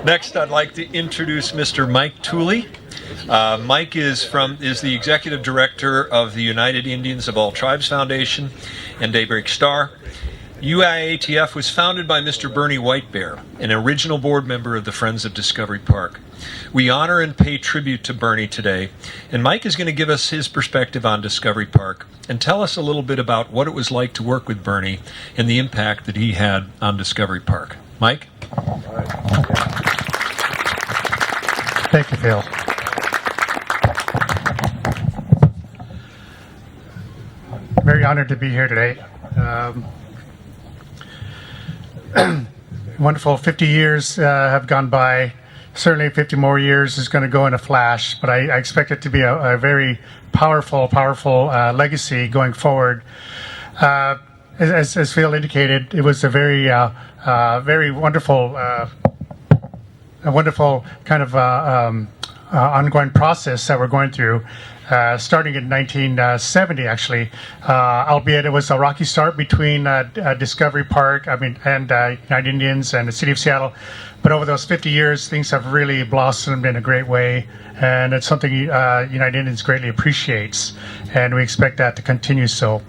Next, I'd like to introduce Mr. Mike Tulee. Mike is the Executive Director of the United Indians of All Tribes Foundation and Daybreak Star. UIATF was founded by Mr. Bernie Whitebear, an original board member of the Friends of Discovery Park. We honor and pay tribute to Bernie today, and Mike is going to give us his perspective on Discovery Park and tell us a little bit about what it was like to work with Bernie and the impact that he had on Discovery Park. Mike? Thank you, Phil. Very honored to be here today. Wonderful 50 years have gone by. Certainly 50 more years is going to go in a flash, but I expect it to be a very powerful legacy going forward. As Phil indicated, it was a very wonderful kind of ongoing process that we're going through. Starting in 1970, actually, albeit it was a rocky start between Discovery Park, and United Indians and the City of Seattle. But over those 50 years, things have really blossomed in a great way, and it's something United Indians greatly appreciates, and we expect that to continue so.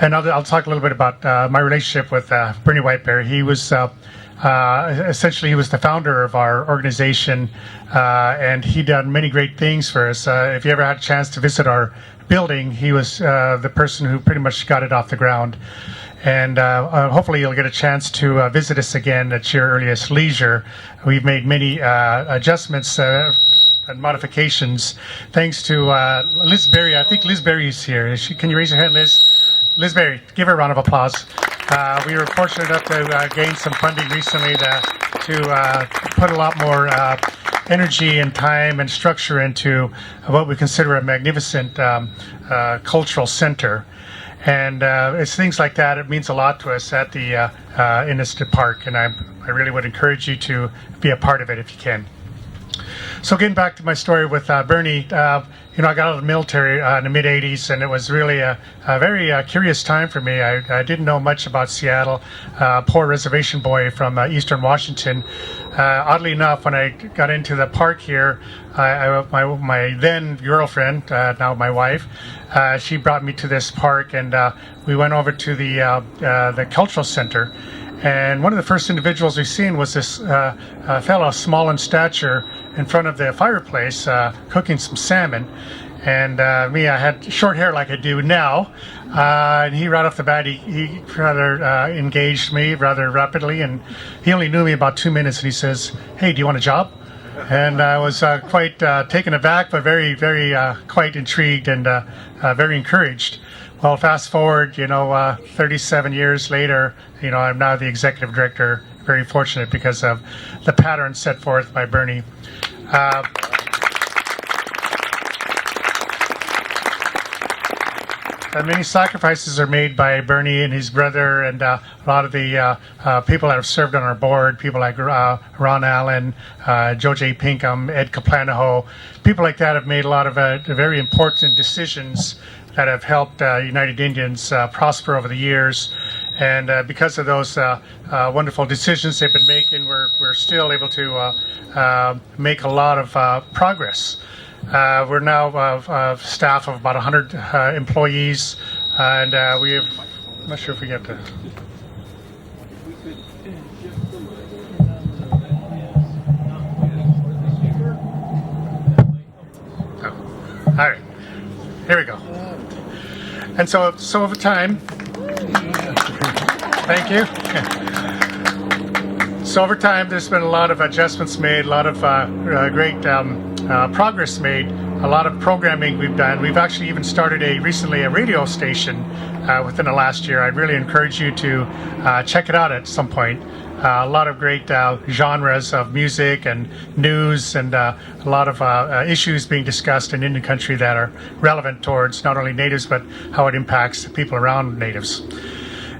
And I'll talk a little bit about my relationship with Bernie Whitebear. He was essentially, he was the founder of our organization, and he done many great things for us. If you ever had a chance to visit our building, he was the person who pretty much got it off the ground. And hopefully you'll get a chance to visit us again at your earliest leisure. We've made many adjustments and modifications thanks to Liz Berry. I think Liz Berry is here. Can you raise your hand, Liz? Liz Berry, give her a round of applause. We were fortunate enough to gain some funding recently to put a lot more energy and time and structure into what we consider a magnificent cultural center. And it's things like that. It means a lot to us at the Innisfil Park, and I really would encourage you to be a part of it if you can. So getting back to my story with Bernie, I got out of the military in the mid-'80s, and it was really a very curious time for me. I didn't know much about Seattle, poor reservation boy from eastern Washington. Oddly enough, when I got into the park here, my then girlfriend, now my wife, she brought me to this park, and we went over to the cultural center. And one of the first individuals we seen was this fellow, small in stature, in front of the fireplace, cooking some salmon. And me, I had short hair like I do now. And he, right off the bat, he rather engaged me rather rapidly. And he only knew me about 2 minutes. And he says, "Hey, do you want a job?" And I was quite taken aback, but very, very quite intrigued and very encouraged. Well, fast forward, 37 years later, I'm now the executive director. Very fortunate because of the pattern set forth by Bernie. Many sacrifices are made by Bernie and his brother, and a lot of the people that have served on our board, people like Ron Allen, Joe J. Pinkham, Ed Kaplanaho. People like that have made a lot of very important decisions that have helped United Indians prosper over the years. And because of those wonderful decisions they've been making, we're still able to make a lot of progress. We're now a staff of about 100 employees, and we have, I'm not sure if we get to. Oh. All right, here we go. And so over time, thank you. So over time, there's been a lot of adjustments made, a lot of great progress made, a lot of programming we've done. We've actually even started recently a radio station within the last year. I'd really encourage you to check it out at some point. A lot of great genres of music and news, and a lot of issues being discussed in Indian country that are relevant towards not only natives but how it impacts people around natives.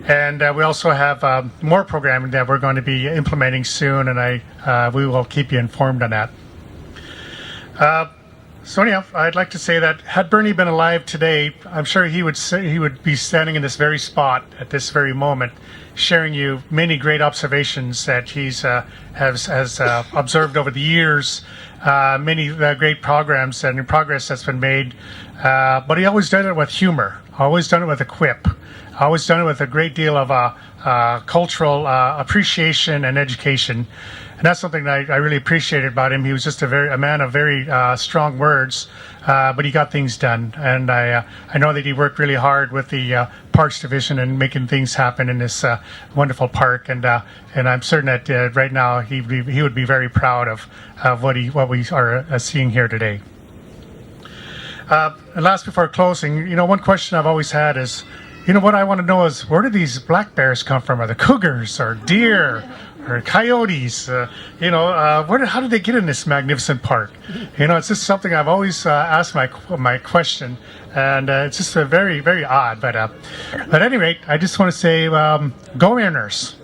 And we also have more programming that we're going to be implementing soon, and we will keep you informed on that. So anyhow, I'd like to say that had Bernie been alive today, I'm sure he would be standing in this very spot at this very moment, sharing you many great observations that he's has observed over the years, many great programs and progress that's been made. But he always done it with humor, always done it with a quip, always done it with a great deal of cultural appreciation and education. And that's something that I really appreciated about him. He was just a man of very strong words, but he got things done. And I know that he worked really hard with the Parks Division and making things happen in this wonderful park. And I'm certain that right now he would be very proud of what we are seeing here today. And last, before closing, one question I've always had is, what I want to know is, where do these black bears come from? Are they cougars or deer or coyotes? How did they get in this magnificent park? It's just something I've always asked my question, and it's just very, very odd. But at any rate, I just want to say, go Mariners.